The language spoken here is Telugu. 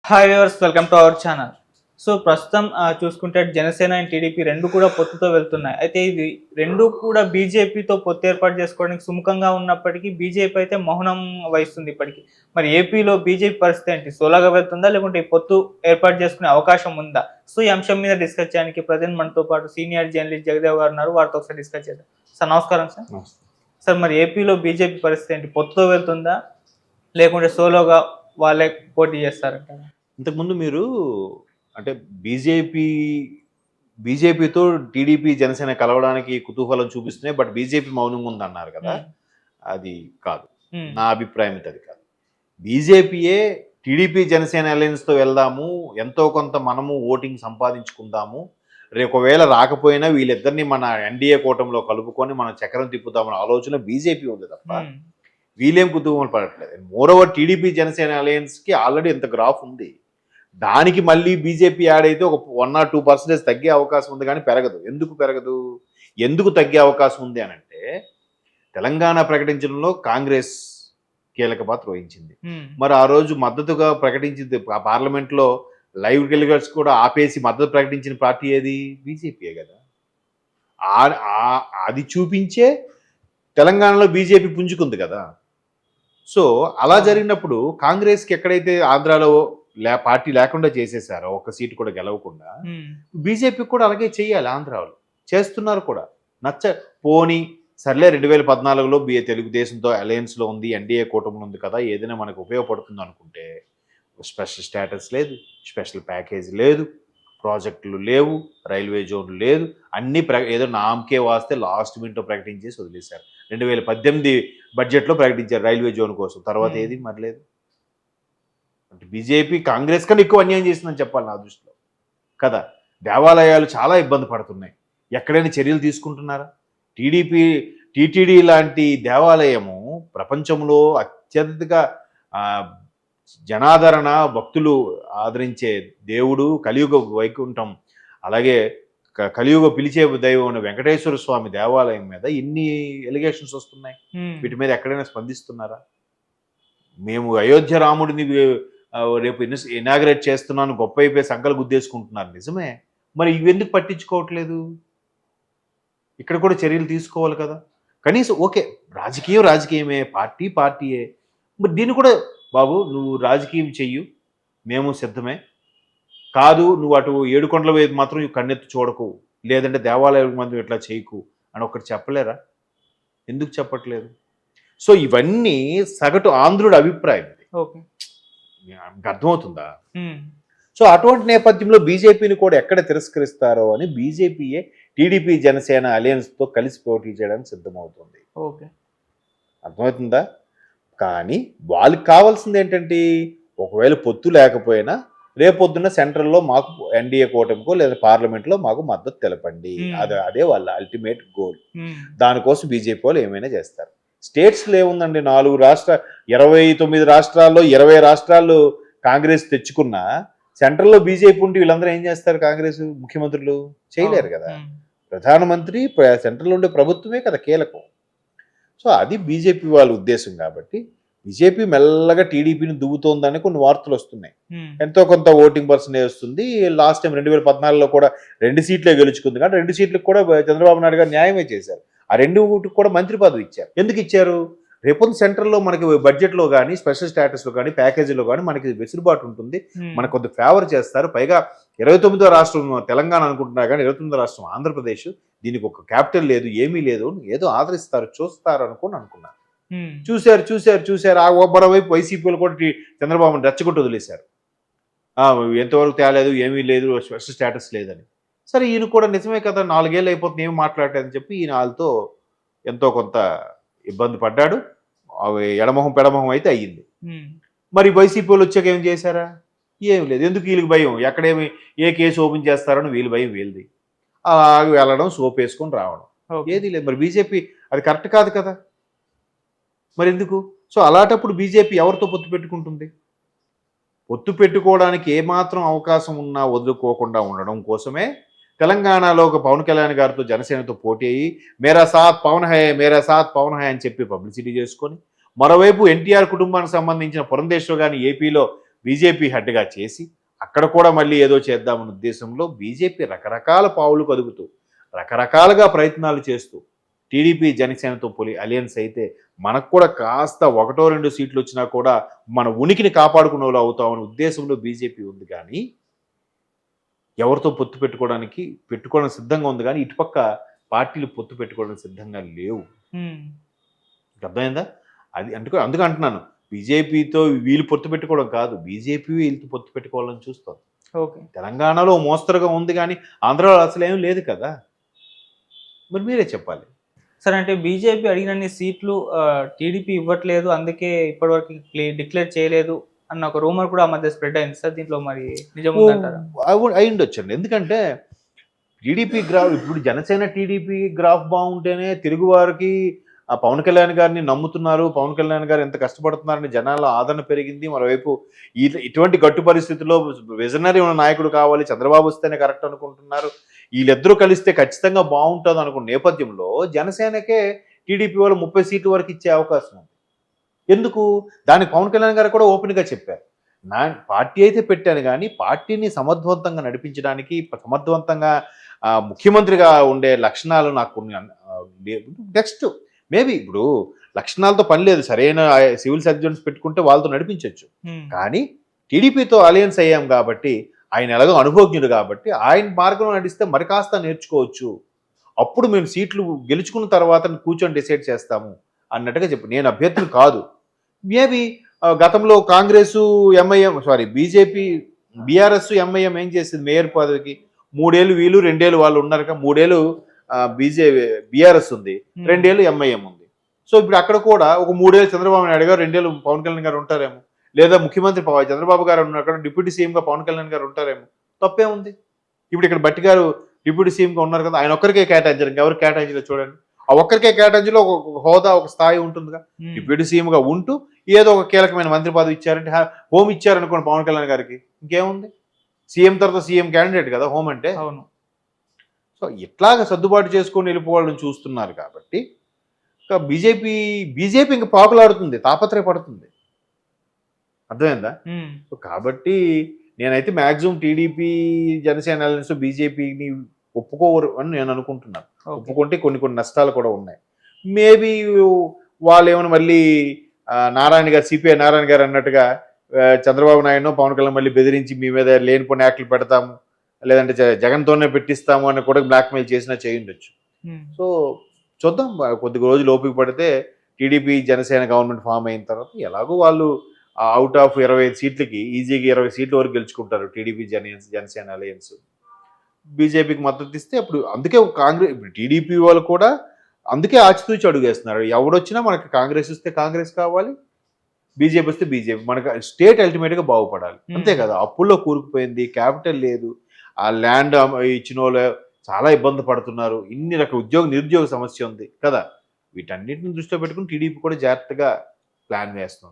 Hi viewers, welcome to our channel. So ప్రస్తుతం చూసుకుంటే జనసేన అండ్ టీడీపీ రెండు కూడా పొత్తుతో వెళ్తున్నాయి. అయితే ఇది రెండు కూడా బీజేపీతో పొత్తు ఏర్పాటు చేసుకోవడానికి సుముఖంగా ఉన్నప్పటికీ బీజేపీ అయితే మౌనం వహిస్తుంది ఇప్పటికీ. మరి ఏపీలో బీజేపీ పరిస్థితి ఏంటి? సోలోగా వెళ్తుందా, లేకుంటే ఈ పొత్తు ఏర్పాటు చేసుకునే అవకాశం ఉందా? సో ఈ అంశం మీద డిస్కస్ చేయడానికి ప్రజెంట్ మనతో పాటు సీనియర్ జర్నలిస్ట్ జగదేవ్ గారు ఉన్నారు. వారితో ఒకసారి డిస్కస్ చేద్దాం. సార్ నమస్కారం. సార్ మరి ఏపీలో బీజేపీ పరిస్థితి ఏంటి? పొత్తుతో వెళ్తుందా, లేకుంటే సోలోగా వాళ్ళే పోటీ చేస్తారంటారా? ఇంతకుముందు మీరు అంటే బీజేపీతో టీడీపీ జనసేన కలవడానికి కుతూహలం చూపిస్తున్నాయి, బట్ బీజేపీ మౌనంగా ఉందన్నారు కదా. అది కాదు, నా అభిప్రాయం అది కాదు. బీజేపీయే టీడీపీ జనసేన అలయన్స్తో వెళ్దాము, ఎంతో కొంత మనము ఓటింగ్ సంపాదించుకుందాము, రేపు ఒకవేళ రాకపోయినా వీళ్ళిద్దరిని మన ఎన్డీఏ కూటమిలో కలుపుకొని మనం చక్రం తిప్పుదామన్న ఆలోచన బీజేపీ ఉంది తప్ప వీళ్ళేం కుతూహలం పడట్లేదు. మోరోవర్ టీడీపీ జనసేన అలయన్స్కి ఆల్రెడీ ఎంత గ్రాఫ్ ఉంది, దానికి మళ్ళీ బీజేపీ యాడ్ అయితే ఒక 1 or 2% తగ్గే అవకాశం ఉంది, కానీ పెరగదు. ఎందుకు తగ్గే అవకాశం ఉంది అని అంటే, తెలంగాణ ప్రకటించడంలో కాంగ్రెస్ కీలక పాత్ర వహించింది. మరి ఆ రోజు మద్దతుగా ప్రకటించింది పార్లమెంట్లో లైవ్ టెలికాస్ట్ కూడా ఆపేసి మద్దతు ప్రకటించిన పార్టీ ఏది? బీజేపీయే కదా. అది చూపించే తెలంగాణలో బీజేపీ పుంజుకుంది కదా. సో అలా జరిగినప్పుడు కాంగ్రెస్కి ఎక్కడైతే ఆంధ్రాలో పార్టీ లేకుండా చేసేసారో, ఒక సీటు కూడా గెలవకుండా, బీజేపీకి కూడా అలాగే చేయాలి. ఆంధ్రాలో చేస్తున్నారు కూడా. పోనీ సర్లే 2014లో తెలుగుదేశంతో అలయన్స్లో ఉంది, ఎన్డీఏ కూటమిలో ఉంది కదా, ఏదైనా మనకు ఉపయోగపడుతుంది అనుకుంటే స్పెషల్ స్టేటస్ లేదు, స్పెషల్ ప్యాకేజ్ లేదు, ప్రాజెక్టులు లేవు, రైల్వే జోన్లు లేదు, అన్నీ ఏదో నామకే వాస్తే లాస్ట్ మినిట్లో ప్రకటించేసి వదిలేశారు. 2018 బడ్జెట్లో ప్రకటించారు రైల్వే జోన్ కోసం, తర్వాత ఏది మరి లేదు. అంటే బీజేపీ కాంగ్రెస్ కన్నా ఎక్కువ అన్యాయం చేసిందని చెప్పాలి నా దృష్టిలో కదా. దేవాలయాలు చాలా ఇబ్బంది పడుతున్నాయి, ఎక్కడైనా చర్యలు తీసుకుంటున్నారా? టీటీడీ లాంటి దేవాలయము ప్రపంచంలో అత్యధిక జనాదరణ, భక్తులు ఆదరించే దేవుడు, కలియుగ వైకుంఠం, అలాగే కలియుగ పిలిచే దైవం వెంకటేశ్వర స్వామి దేవాలయం మీద ఇన్ని ఎలిగేషన్స్ వస్తున్నాయి. వీటి మీద ఎక్కడైనా స్పందిస్తున్నారా? మేము అయోధ్య రాముడిని రేపు ఇనాగ్రేట్ చేస్తున్నాను, గొప్ప అయిపోయి సంకలు గుద్దేసుకుంటున్నారు, నిజమే. మరి ఇవెందుకు పట్టించుకోవట్లేదు? ఇక్కడ కూడా చర్యలు తీసుకోవాలి కదా. కనీసం ఓకే, రాజకీయమే, పార్టీయే. మరి దీన్ని కూడా బాబు నువ్వు రాజకీయం చెయ్యు, మేము సిద్ధమే, కాదు నువ్వు అటు ఏడుకొండల వైపు మాత్రం కన్నెత్తి చూడకు, లేదంటే దేవాలయం మాత్రం ఇట్లా చేయకు అని ఒకటి చెప్పలేరా? ఎందుకు చెప్పట్లేదు? సో ఇవన్నీ సగటు ఆంధ్రుడి అభిప్రాయం. అర్థమవుతుందా? సో అటువంటి నేపథ్యంలో బీజేపీని కూడా ఎక్కడ తిరస్కరిస్తారో అని బీజేపీయే టీడీపీ జనసేన అలయన్స్తో కలిసి పోటీ చేయడానికి సిద్ధమవుతుంది. అర్థమవుతుందా? కానీ వాళ్ళకి కావాల్సింది ఏంటంటే, ఒకవేళ పొత్తు లేకపోయినా రేపొద్దున్న సెంట్రల్లో మాకు ఎన్డీఏ కూటమికో లేదా పార్లమెంట్లో మాకు మద్దతు తెలపండి, అదే వాళ్ళ అల్టిమేట్ గోల్. దానికోసం బీజేపీ వాళ్ళు ఏమైనా చేస్తారు. స్టేట్స్లో ఏముందండి, 29 రాష్ట్రాల్లో 20 రాష్ట్రాలు కాంగ్రెస్ తెచ్చుకున్నా సెంట్రల్లో బీజేపీ ఉంటే వీళ్ళందరూ ఏం చేస్తారు? కాంగ్రెస్ ముఖ్యమంత్రులు చేయలేరు కదా. ప్రధానమంత్రి సెంట్రల్లో ఉండే ప్రభుత్వమే కదా కీలకం. సో అది బీజేపీ వాళ్ళ ఉద్దేశం. కాబట్టి బీజేపీ మెల్లగా టీడీపీని దువ్వుతోందని కొన్ని వార్తలు వస్తున్నాయి. ఎంతో కొంత ఓటింగ్ పర్సెంటేజ్ వస్తుంది. లాస్ట్ టైం 2014లో కూడా 2 సీట్లే గెలుచుకుంది, కానీ 2 సీట్లకు కూడా చంద్రబాబు నాయుడు గారు న్యాయమే చేశారు. ఆ 2 కూడా మంత్రి పదవి ఇచ్చారు. ఎందుకు ఇచ్చారు? రేపొందు సెంట్రల్లో మనకి బడ్జెట్లో కానీ, స్పెషల్ స్టేటస్లో కానీ, ప్యాకేజీలో కానీ మనకి వెసులుబాటు ఉంటుంది, మనకు కొంత ఫేవర్ చేస్తారు. పైగా 29వ రాష్ట్రం తెలంగాణ అనుకుంటున్నారు, కానీ 29వ రాష్ట్రం ఆంధ్రప్రదేశ్, దీనికి ఒక క్యాపిటల్ లేదు, ఏమీ లేదు, ఏదో ఆదరిస్తారు, చూస్తారు అనుకున్నారు. చూశారు. ఆ మరోవైపు వైసీపీలు కూడా చంద్రబాబుని రెచ్చగొట్టి వదిలేశారు. ఎంతవరకు తేలేదు, ఏమీ లేదు, స్పెషల్ స్టేటస్ లేదని. సరే ఈయన కూడా నిజమే కదా, 4 ఏళ్ళు అయిపోతుంది, ఏమి మాట్లాడలేదని చెప్పి ఈయన వాళ్ళతో ఎంతో కొంత ఇబ్బంది పడ్డాడు. అవి ఎడమొహం పెడమొహం అయితే అయ్యింది. మరి వైసీపీ వాళ్ళు వచ్చాక ఏం చేశారా? ఏం లేదు. ఎందుకు? వీళ్ళకి భయం, ఎక్కడేమి ఏ కేసు ఓపెన్ చేస్తారని వీళ్ళ భయం వీళ్ళది. వెళ్ళడం, సోప్ వేసుకొని రావడం, ఏది లేదు. మరి బీజేపీ అది కరెక్ట్ కాదు కదా, మరి ఎందుకు? సో అలాంటప్పుడు బీజేపీ ఎవరితో పొత్తు పెట్టుకుంటుంది? పొత్తు పెట్టుకోవడానికి ఏమాత్రం అవకాశం ఉన్నా వదులుకోకుండా ఉండడం కోసమే తెలంగాణలో ఒక పవన్ కళ్యాణ్ గారితో జనసేనతో పోటీ అయ్యి మేరా సాత్ పవన్ హై అని చెప్పి పబ్లిసిటీ చేసుకొని, మరోవైపు ఎన్టీఆర్ కుటుంబానికి సంబంధించిన పురంధేశ్వర్ గారిని ఏపీలో బీజేపీ హెడ్గా చేసి అక్కడ కూడా మళ్ళీ ఏదో చేద్దామన్న ఉద్దేశంలో బీజేపీ రకరకాల పావులు కదుపుతూ రకరకాలుగా ప్రయత్నాలు చేస్తూ టీడీపీ జనసేనతో అలయన్స్ అయితే మనకు కూడా కాస్త 1-2 సీట్లు వచ్చినా కూడా మన ఉనికిని కాపాడుకునే వాళ్ళు అవుతామనే ఉద్దేశంలో బీజేపీ ఉంది. కానీ ఎవరితో పొత్తు పెట్టుకోవడానికి సిద్ధంగా ఉంది, కానీ ఇటుపక్క పార్టీలు పొత్తు పెట్టుకోవడానికి సిద్ధంగా లేవు. అర్థమైందా? అది అందుకు అంటున్నాను, బీజేపీతో వీళ్ళు పొత్తు పెట్టుకోవడం కాదు, బీజేపీ వీళ్ళతో పొత్తు పెట్టుకోవాలని చూస్తారు. తెలంగాణలో మోస్తరుగా ఉంది, కానీ ఆంధ్రాలో అసలు ఏం లేదు కదా. మరి మీరే చెప్పాలి. సరే, అంటే బీజేపీ అడిగినన్ని సీట్లు టీడీపీ ఇవ్వట్లేదు, అందుకే ఇప్పటివరకు డిక్లేర్ చేయలేదు అన్న ఒక రూమర్ కూడా ఆ మధ్య స్ప్రెడ్ అయింది సార్. దీంట్లో మరి నిజముందంటారా? అయి ఉండొచ్చండి. ఎందుకంటే టీడీపీ గ్రాఫ్, ఇప్పుడు జనసేన టీడీపీ గ్రాఫ్ బాగుంటేనే తెలుగువారికి ఆ పవన్ కళ్యాణ్ గారిని నమ్ముతున్నారు, పవన్ కళ్యాణ్ గారు ఎంత కష్టపడుతున్నారని జనాల్లో ఆదరణ పెరిగింది. మరోవైపు ఇటువంటి గట్టు పరిస్థితుల్లో విజనరీ ఉన్న నాయకుడు కావాలి, చంద్రబాబు వస్తేనే కరెక్ట్ అనుకుంటున్నారు, వీళ్ళిద్దరూ కలిస్తే ఖచ్చితంగా బాగుంటుంది అనుకున్న నేపథ్యంలో జనసేనకే టీడీపీ వాళ్ళు 30 సీట్ల వరకు ఇచ్చే అవకాశం ఉంది. ఎందుకు? దానికి పవన్ కళ్యాణ్ గారు కూడా ఓపెన్గా చెప్పారు, నా పార్టీ అయితే పెట్టాను, కానీ పార్టీని సమర్థవంతంగా నడిపించడానికి, సమర్థవంతంగా ముఖ్యమంత్రిగా ఉండే లక్షణాలు నాకు నెక్స్ట్ మేబీ ఇప్పుడు లక్షణాలతో పని లేదు, సరైన సివిల్ సర్జన్స్ పెట్టుకుంటే వాళ్ళతో నడిపించవచ్చు. కానీ టీడీపీతో అలయన్స్ అయ్యాం కాబట్టి, ఆయన ఎలాగో అనుభవజ్ఞుడు కాబట్టి ఆయన మార్గంలో నడిస్తే మరి కాస్త నేర్చుకోవచ్చు, అప్పుడు మేము సీట్లు గెలుచుకున్న తర్వాత కూర్చొని డిసైడ్ చేస్తాము అన్నట్టుగా చెప్పు. నేను అభ్యర్థులు కాదు. మేబీ గతంలో కాంగ్రెస్ బీజేపీ బీఆర్ఎస్ ఎంఐఎం ఏం చేసింది, మేయర్ పదవికి 3 ఏళ్ళు వీళ్ళు 2 ఏళ్ళు వాళ్ళు ఉన్నారు, 3 ఏళ్ళు బీఆర్ఎస్ ఉంది, 2 ఏళ్ళు ఎంఐఎం ఉంది. సో ఇప్పుడు అక్కడ కూడా ఒక 3 ఏళ్ళు చంద్రబాబు నాయుడు గారు, 2 ఏళ్ళు పవన్ కళ్యాణ్ గారు ఉంటారేమో, లేదా ముఖ్యమంత్రి చంద్రబాబు గారు ఉన్నారు, అక్కడ డిప్యూటీ సీఎంగా పవన్ కళ్యాణ్ గారు ఉంటారేమో. తప్పే ఉంది? ఇప్పుడు ఇక్కడ బట్టి గారు డిప్యూటీ సీఎంగా ఉన్నారు కదా, ఆయన ఒక్కరికే కేటాయించారు, ఇంకెవరికి కేటాయించలేదు చూడండి. ఆ ఒక్కరికే కేటాయించలో ఒక హోదా, ఒక స్థాయి ఉంటుందిగా. డిప్యూటీ సీఎంగా ఉంటూ ఏదో ఒక కీలకమైన మంత్రి పదవి ఇచ్చారంటే, హోమ్ ఇచ్చారనుకోండి పవన్ కళ్యాణ్ గారికి, ఇంకేముంది? సీఎం తర్వాత సీఎం క్యాండిడేట్ కదా హోమ్ అంటే. అవును. సో ఇట్లాగా సర్దుబాటు చేసుకొని వెళ్ళిపోవాలని చూస్తున్నారు కాబట్టి బీజేపీ ఇంకా పాకులాడుతుంది, తాపత్రయపడుతుంది. అర్థమైందా? సో కాబట్టి నేనైతే మ్యాక్సిమం టీడీపీ జనసేన అలయన్స్ బీజేపీని ఒప్పుకోరు అని నేను అనుకుంటున్నాను. ఒప్పుకుంటే కొన్ని నష్టాలు కూడా ఉన్నాయి. మేబీ వాళ్ళు ఏమైనా మళ్ళీ నారాయణ గారు, సిపిఐ నారాయణ గారు అన్నట్టుగా చంద్రబాబు నాయుడు పవన్ కళ్యాణ్ మళ్ళీ బెదిరించి మీ మీద లేనిపోయిన యాక్ట్లు పెడతాము, లేదంటే జగన్తోనే పెట్టిస్తాము అని కూడా బ్లాక్మెయిల్ చేసినా చేయిండొచ్చు. సో చూద్దాం, కొద్ది రోజులు ఓపిక పడితే టీడీపీ జనసేన గవర్నమెంట్ ఫామ్ అయిన తర్వాత ఎలాగో వాళ్ళు అవుట్ ఆఫ్ 25 సీట్లకి ఈజీగా 20 సీట్ల వరకు గెలుచుకుంటారు టీడీపీ జనసేన అలయన్స్. బీజేపీకి మద్దతు ఇస్తే అప్పుడు అందుకే కాంగ్రెస్, ఇప్పుడు టీడీపీ వాళ్ళు కూడా అందుకే ఆచితూచి అడుగేస్తున్నారు, ఎవడొచ్చినా మనకి కాంగ్రెస్ వస్తే కాంగ్రెస్ కావాలి, బీజేపీ వస్తే బీజేపీ, మనకు స్టేట్ అల్టిమేట్గా బాగుపడాలి, అంతే కదా. అప్పుల్లో కూరుకుపోయింది, క్యాపిటల్ లేదు, ఆ ల్యాండ్ ఇచ్చిన వాళ్ళు చాలా ఇబ్బంది పడుతున్నారు, ఇన్ని రకాల నిరుద్యోగ సమస్య ఉంది కదా. వీటన్నిటిని దృష్టిలో పెట్టుకుని టీడీపీ కూడా జాగ్రత్తగా ప్లాన్ వేస్తుంది.